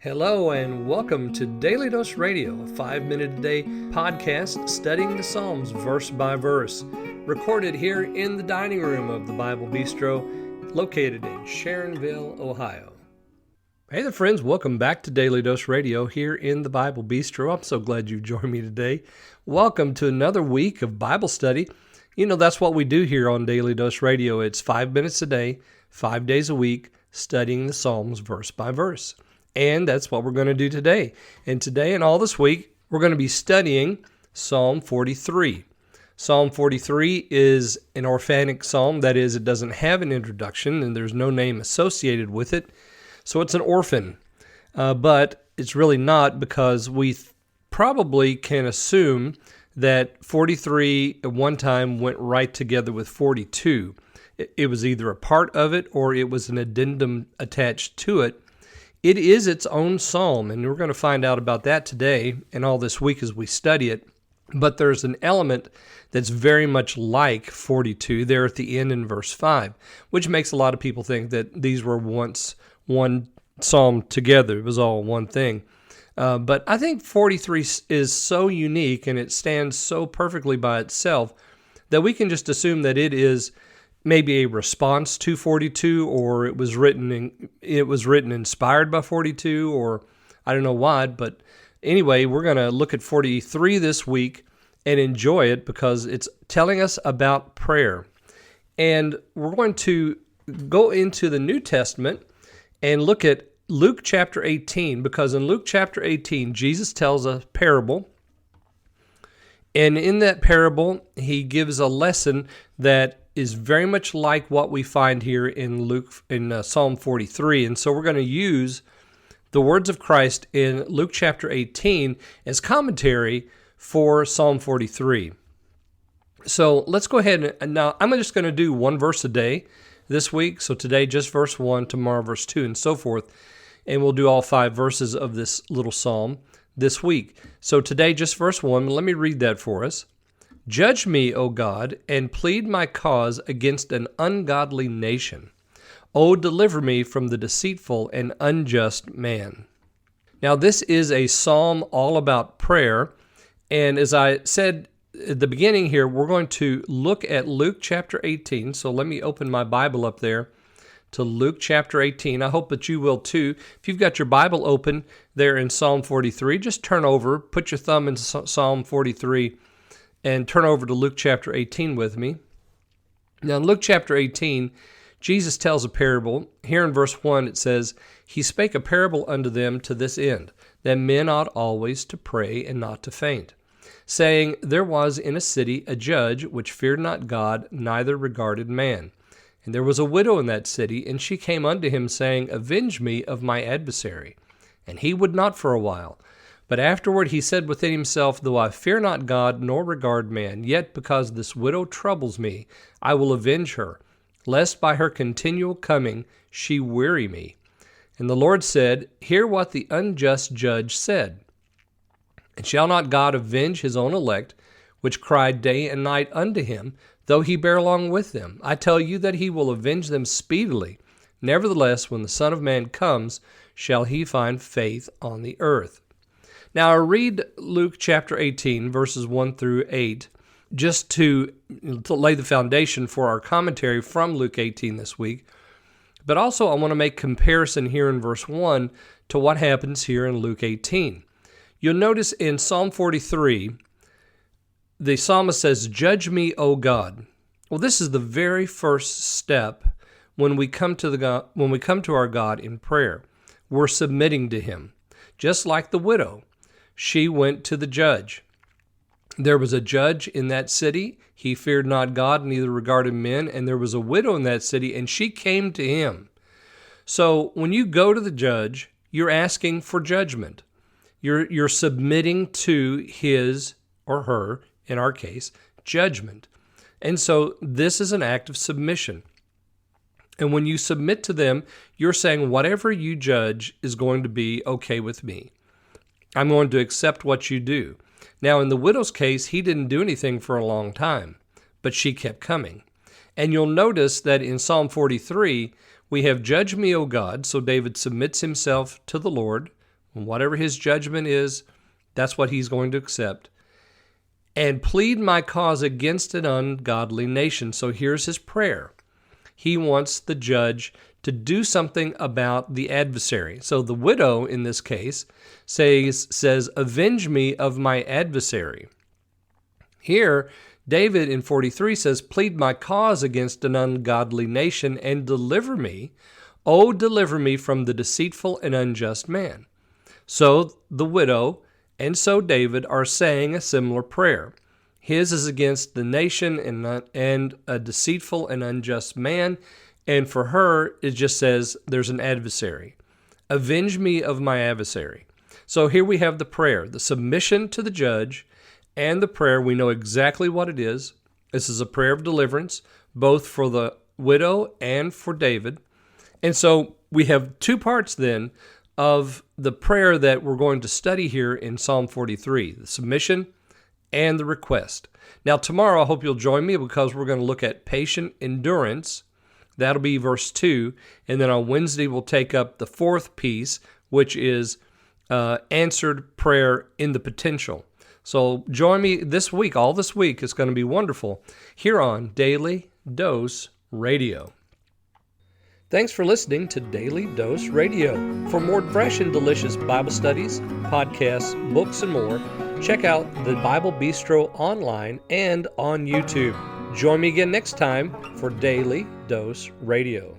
Hello and welcome to Daily Dose Radio, a 5-minute-a-day podcast studying the Psalms verse by verse, recorded here in the dining room of the Bible Bistro, located in Sharonville, Ohio. Hey there friends, welcome back to Daily Dose Radio here in the Bible Bistro. I'm so glad you joined me today. Welcome to another week of Bible study. You know, that's what we do here on Daily Dose Radio. It's 5 minutes a day, 5 days a week, studying the Psalms verse by verse. And that's what we're going to do today. And today and all this week, we're going to be studying Psalm 43. Psalm 43 is an orphanic psalm. That is, it doesn't have an introduction and there's no name associated with it. So it's an orphan. But it's really not, because we probably can assume that 43 at one time went right together with 42. It was either a part of it or it was an addendum attached to it. It is its own psalm, and we're going to find out about that today and all this week as we study it. But there's an element that's very much like 42 there at the end in verse 5, which makes a lot of people think that these were once one psalm together. It was all one thing. But I think 43 is so unique and it stands so perfectly by itself that we can just assume that it is maybe a response to 42, or it was written inspired by 42, or I don't know why. But anyway, we're going to look at 43 this week and enjoy it because it's telling us about prayer. And we're going to go into the New Testament and look at Luke chapter 18, because in Luke chapter 18, Jesus tells a parable. And in that parable, he gives a lesson that is very much like what we find here in Psalm 43. And so we're going to use the words of Christ in Luke chapter 18 as commentary for Psalm 43. So let's go ahead and now I'm just going to do one verse a day this week. So today just verse 1, tomorrow verse 2, and so forth. And we'll do all 5 verses of this little psalm this week. So today just verse 1. Let me read that for us. Judge me, O God, and plead my cause against an ungodly nation. O deliver me from the deceitful and unjust man. Now this is a psalm all about prayer. And as I said at the beginning here, we're going to look at Luke chapter 18. So let me open my Bible up there to Luke chapter 18. I hope that you will too. If you've got your Bible open there in Psalm 43, just turn over, put your thumb in Psalm 43, and turn over to Luke chapter 18 with me. Now in Luke chapter 18, Jesus tells a parable. Here in verse 1 it says, He spake a parable unto them to this end, that men ought always to pray and not to faint, saying, There was in a city a judge which feared not God, neither regarded man. And there was a widow in that city, and she came unto him, saying, Avenge me of my adversary. And he would not for a while. But afterward he said within himself, Though I fear not God, nor regard man, yet because this widow troubles me, I will avenge her, lest by her continual coming she weary me. And the Lord said, Hear what the unjust judge said. And shall not God avenge his own elect, which cry day and night unto him, though he bear long with them? I tell you that he will avenge them speedily. Nevertheless, when the Son of Man comes, shall he find faith on the earth? Now, I read Luke chapter 18, verses 1 through 8, just to lay the foundation for our commentary from Luke 18 this week. But also, I want to make comparison here in verse 1 to what happens here in Luke 18. You'll notice in Psalm 43, the psalmist says, Judge me, O God. Well, this is the very first step when we come to our God in prayer. We're submitting to Him. Just like the widow, she went to the judge. There was a judge in that city. He feared not God, neither regarded men. And there was a widow in that city, and she came to him. So when you go to the judge, you're asking for judgment. You're submitting to his or her, in our case, judgment. And so this is an act of submission. And when you submit to them, you're saying whatever you judge is going to be okay with me. I'm going to accept what you do. Now, in the widow's case, he didn't do anything for a long time, but she kept coming. And you'll notice that in Psalm 43, we have, Judge me, O God. So David submits himself to the Lord And whatever his judgment is, that's what he's going to accept. And plead my cause against an ungodly nation. So here's his prayer. He wants the judge to do something about the adversary. So the widow in this case says, avenge me of my adversary. Here, David in 43 says, plead my cause against an ungodly nation and deliver me. Oh, deliver me from the deceitful and unjust man. So the widow and so David are saying a similar prayer. His is against the nation and a deceitful and unjust man. And for her, it just says there's an adversary. Avenge me of my adversary. So here we have the prayer, the submission to the judge, and the prayer. We know exactly what it is. This is a prayer of deliverance, both for the widow and for David. And so we have two parts then of the prayer that we're going to study here in Psalm 43, the submission and the request. Now tomorrow I hope you'll join me because we're going to look at patient endurance. That'll be verse 2. And then on Wednesday we'll take up the fourth piece, which is answered prayer in the potential. So join me this week. All this week is going to be wonderful here on Daily Dose Radio. Thanks for listening to Daily Dose Radio. For more fresh and delicious Bible studies, podcasts, books, and more, check out the Bible Bistro online and on YouTube. Join me again next time for Daily Dose Radio.